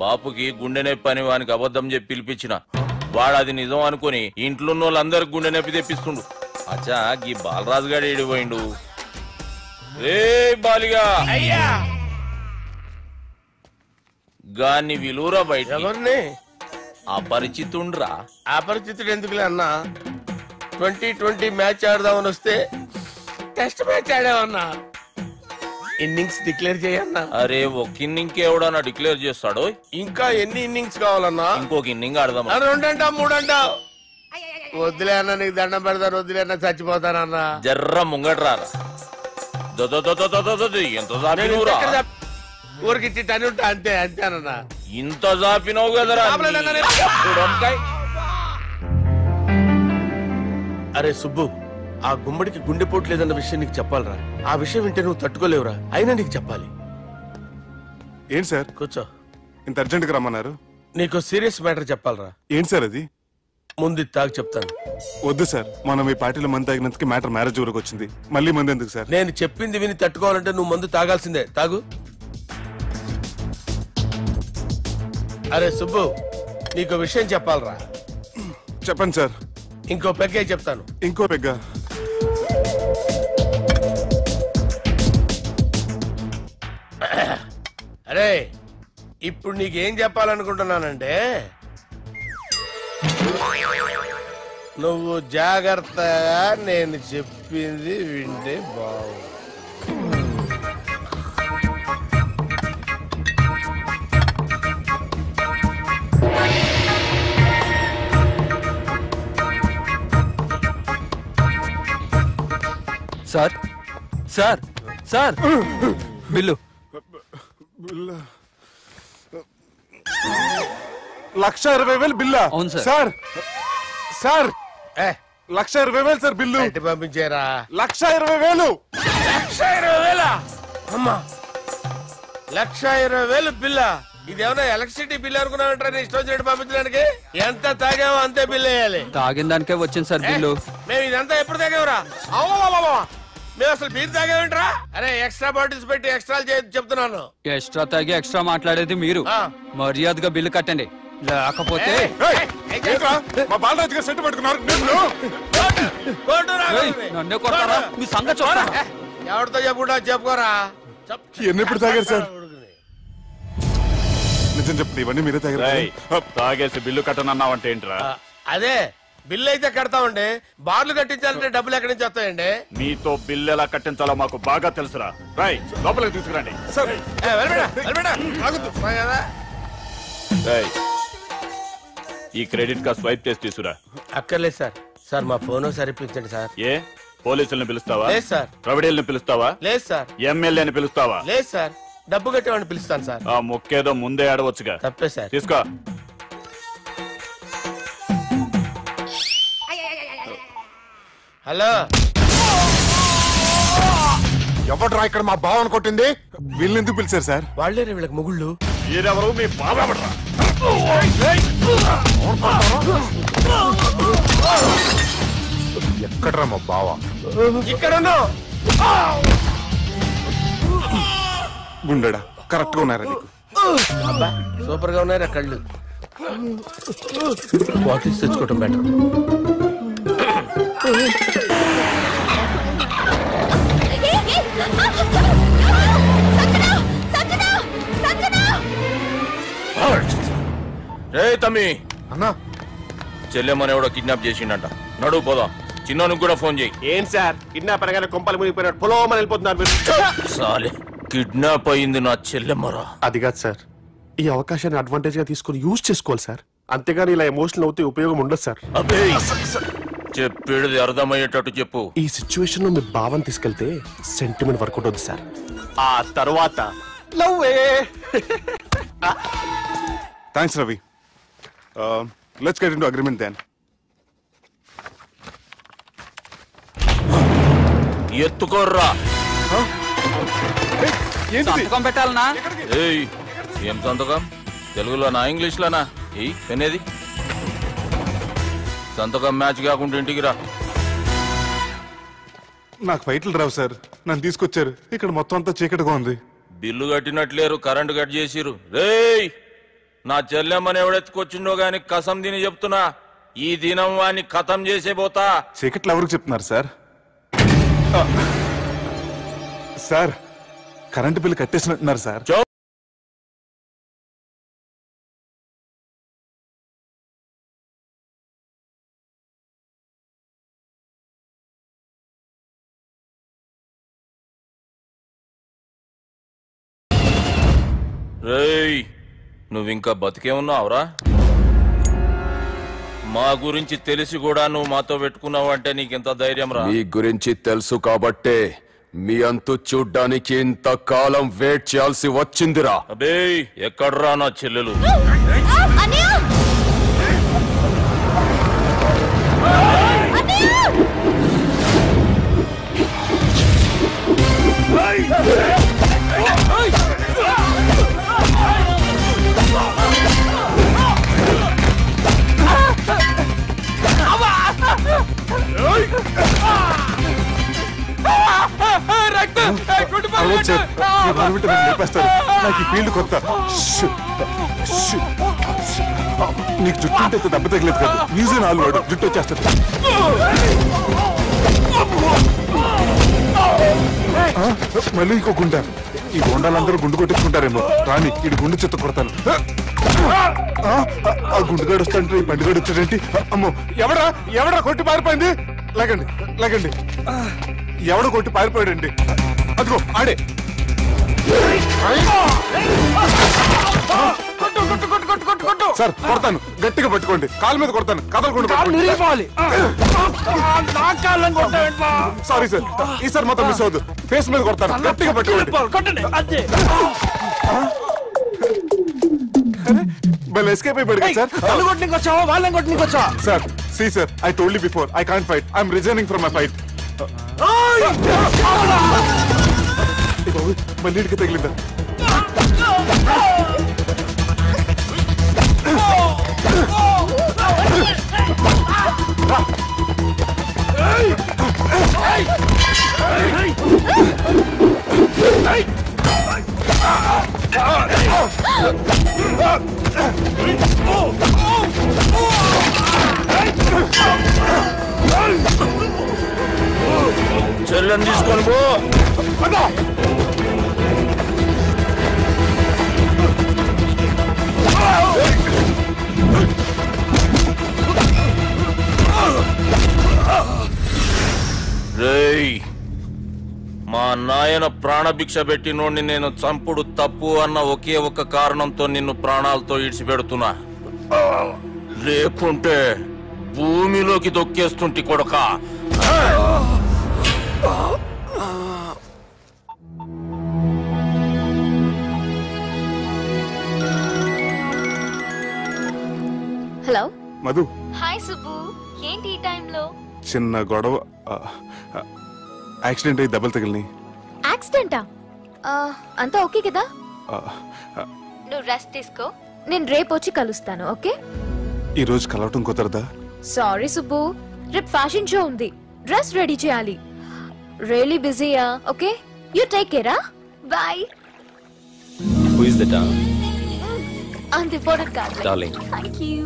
బాపుకి గుండె నొప్పి అని వానికి అబద్ధం చెప్పి పిలిపించిన వాడు అది నిజం అనుకుని ఇంట్లో వాళ్ళందరికి గుండె నొప్పి తెప్పిస్తుండు. అచ్చా గీ బాలరాజు గారు ఏడిపోయిండు. రే బాలిగా అయ్యా గాన్ని విలువరా బయట. ఎవరిని? అపరిచితుండ్రా. అపరిచితుడు ఎందుకులే అన్నా? 2020 మ్యాచ్ ఆడదామని వస్తే టెస్ట్ మ్యాచ్ ఆడామన్నా. ఇన్నింగ్స్ డిక్లేర్ చేయన్నా. అరే ఒక ఇన్నింగ్ ఎవడన్నా డిక్లేర్ చేస్తాడు? ఇంకా ఎన్ని ఇన్నింగ్స్ కావాలన్నా? ఇంకొక ఇన్నింగ్ ఆడదాం. 2 అంటావు 3 అంటావు. వద్దులే అన్న, నీకు దండం పెడతాను. వద్దులే అన్న, చచ్చిపోతానన్నా. జర్ర ముంగట్రా. ఎంత జాపినవురా? ఊరికి టని ఉంటా అంతే అంతేనన్నా. ఇంత జాపినవు కదరా. అరే సుబ్బు, ఆ గుమ్మడికి గుండెపోటు లేదన్న విషయం నీకు చెప్పాలరా. ఆ విషయం వింటే నువ్వు తట్టుకోలేవురా. అయినా నీకు చెప్పాలి. ఏంటి సార్? కూర్చో. ఇంత అర్జెంట్ గా రమ్మన్నారు? నీకు సీరియస్ మ్యాటర్ చెప్పాలరా. ఏంటి సార్ అది? ముందు తాగు చెప్తాను. వద్దు సార్, మనం ఈ పార్టీలో మంది తాగినందుకు మ్యాటర్ మ్యారేజ్ వరకు వచ్చింది. మళ్ళీ మంది ఎందుకు సార్? నేను చెప్పింది విని తట్టుకోవాలంటే నువ్వు మందు తాగాల్సిందే. తాగు. అరే సుబ్బు, నీకు విషయం చెప్పాలరా. చెప్పండి సార్. ఇంకో పెగ్గే చెప్తాను. ఇంకో పెగ్గ? అరే ఇప్పుడు నీకేం చెప్పాలనుకుంటున్నానంటే, నువ్వు జాగ్రత్తగా నేను చెప్పింది వింటే బాగుంది. Sir sir sir bill. 1,20,000 బిల్లా? అవును sir. Sir sir 1,20,000 sir bill. పంపించారా? 1,20,000. 1,20,000? అమ్మా, 1,20,000 బిల్లా? ఇదేమన్నా ఎలక్ట్రిసిటీ బిల్ అనుకున్నావంటారా? నీ ఇష్టం వచ్చినట్టు పంపించడానికి. ఎంత తాగామో అంతే బిల్ వేయాలి. తాగిన దానికే వచ్చింది సార్ బిల్లు. మేము ఇదంతా ఎప్పుడు తాగావురా? మేము అసలు బీర్ తాగామంటరా? అరే ఎక్స్ట్రా బాటిల్స్ పెట్టి ఎక్స్ట్రా చెప్తున్నాను. ఎక్స్ట్రా తాగి ఎక్స్ట్రా మాట్లాడేది మీరు. మర్యాదగా బిల్లు కట్టండి, లేకపోతే మా బాలరాజు గారు సెట్ పట్టుకున్నారు. నన్నే కొడతారా? మీ సంగతి చూడరా. ఎవరితో చెప్పుకుంటా చెప్పుకోరా. ఎన్నెప్పుడు తాగారు సార్? నిజం చెప్పండి, ఇవన్నీ మీరే తాగారు? తాగేసి బిల్లు కట్టనన్నావంటే ఏంట్రా? అదే బిల్లు అయితే కడతామండి. బార్లు కట్టించాలంటే డబ్బులు ఎక్కడి నుంచి వస్తాయండి? మీతో బిల్లు ఎలా కట్టించాలో మాకు బాగా తెలుసురా. రాయ్ లోపలికి తీసుకురండి. ఈ క్రెడిట్ కార్డ్ స్వైప్ చేసి తీసుకురా. అక్కర్లేదు సార్. సార్ మా ఫోన్ సరిపించండి సార్. ఏ పోలీసుల్ని పిలుస్తావా? లేదు సార్. ప్రొవిడీల్ని పిలుస్తావా? లేదు సార్. ఎమ్మెల్యేని పిలుస్తావా? లేదు సార్. డబ్బు కట్టేవాడిని పిలుస్తాను సార్. ఆ ముక్కేదో ముందే ఆడవచ్చుగా. తప్పే సార్. తీసుకో. హలో, ఎవడ్రా ఇక్కడ మా బావని కొట్టింది? వీళ్ళని ఎందుకు పిలిచారు సార్? వాళ్ళేరే వీళ్ళకి మొగుళ్ళు. మీరెవరు? మీ బాబా. ఎక్కడ్రా మా బావ? ఇక్కడ గుండెడా కరెక్ట్ గా ఉన్నారా నీకు? సూపర్ గా ఉన్నారా కళ్ళు? బాటిల్స్ తెచ్చుకోవటం బెటర్. రే తమ్మి అన్నా, చెల్లెమ్మని ఎవడో కిడ్నాప్ చేసిండంట. నడువు పోదాం. చిన్నోనికి కూడా ఫోన్ చేయి. ఏం సార్, కిడ్నాప్ అనగానే కొంపలు మునిగిపోయినట్టు పొలవమని వెళ్ళిపోతున్నారు మీరు. సాలే, కిడ్నాప్ అయింది నా చెల్లెమ్మరా. అది కాదు సార్, ఈ అవకాశాన్ని అడ్వాంటేజ్ గా తీసుకుని యూజ్ చేసుకోవాలి సార్. అంతేగాని ఇలా ఎమోషనల్ అవుతే ఉపయోగం ఉండదు సార్. అబ్బే చెప్పేది అర్థమయ్యేటట్టు చెప్పు. ఈ సిచ్యువేషన్ లో మీ భావం తీసుకెళ్తే సెంటిమెంట్ వర్కౌట్ అవుతుంది సార్. ఆ తర్వాత thanks Ravi. Let's get into agreement then. ఎత్తుకోర్రా. సంతకం పెట్టాలనా? ఏయ్ ఏం సంతకం? తెలుగులోనా ఇంగ్లీష్లోనా? ఏయ్ పెనేది సంతకం మ్యాచ్ కాకుండా ఇంటికి రా. నాకు ఫైట్లు రావు సార్, నన్ను తీసుకొచ్చారు. ఇక్కడ మొత్తం అంతా చీకటిగా ఉంది. బిల్లు కట్టినట్లేరు, కరెంటు కట్ చేసిరు. రేయ్ నా చెల్లెమ్మని ఎవడెత్తుకొచ్చిండో గాని కసం తిని చెప్తున్నా, ఈ దినం వాణ్ణి ఖతం చేసే పోతా. చీకట్లు ఎవరికి చెప్తున్నారు సార్? సార్ కరెంటు బిల్లు కట్టేసినట్టున్నారు సార్. రేయ్, నువ్వింకా బతికే ఉన్నావురా? మా గురించి తెలిసి కూడా నువ్వు మాతో పెట్టుకున్నావు అంటే నీకెంత ధైర్యం రా? మీ గురించి తెలుసు కాబట్టే మీ అంతు చూడ్డానికి ఇంతకాలం వెయిట్ చేయాల్సి వచ్చిందిరా. అబే, ఎక్కడ్రా నా చెల్లెలు? లేపేస్తారు. నాకు ఈ ఫీల్డ్ కొత్త. నీకు జుట్టు ఉంటే దెబ్బ తగలేదు కదా, మ్యూజియం హాల్ వాడు జుట్టు వచ్చేస్తుంది. మళ్ళీ ఇంకో గుండా. ఈ గుండాలందరూ గుండు కొట్టించుకుంటారేమో. రాని ఇటు గుండు చెత్త కొడతాను. ఆ గుండుగాడు వస్తాంటే ఈ బండిగాడు వచ్చాడేంటి? అమ్మో, ఎవడా కొట్టి పారిపోయింది? లాగండి లాగండి. ఎవడ కొట్టి పారిపోయాడండి? అదిగో ఆడే. సార్ కొడతాను, గట్టిగా పట్టుకోండి. కాలు మీద కొడతాను, కదలకుండా. సారీ సార్, ఈసారి మొత్తం మిస్ అవద్దు. ఫేస్ మీద కొడతాను, గట్టిగా పట్టుకోండి. Well, escape sir. Sir, see sir, I told you before, I can't fight. I'm resigning from my fight. Malidki taglinda. చెల్లెని తీసుకొని పో. రేయ్, మా నాయన ప్రాణభిక్ష పెట్టినోడిని నేను చంపుడు తప్పు అన్న ఒకే ఒక్క కారణంతో నిన్ను ప్రాణాలతో ఇడిచిపెడుతున్నా. లేకుంటే భూమిలోకి దొక్కేస్తుంటి కొడక. హలో మధు. హాయ్ సుబ్బు, ఏంటి ఈ టైంలో? చిన్న గొడవ, యాక్సిడెంట్ అయ్యి దెబ్బలు తగిలినాయి. యాక్సిడెంటా? అంతా ఓకే కదా? నువ్వు రెస్ట్ తీసుకో, నేను రేపు వచ్చి కలుస్తాను. ఓకే? ఈ రోజు కలవటం కుదరదా? సారీ సుబ్బు, రేపు ఫ్యాషన్ షో ఉంది, డ్రెస్ రెడీ చేయాలి. రియల్లీ బిజీయా? Okay, you take care. Bye. Who is the darling? అంత ఇంపార్టెంట్ కాదు. Darling. Thank you.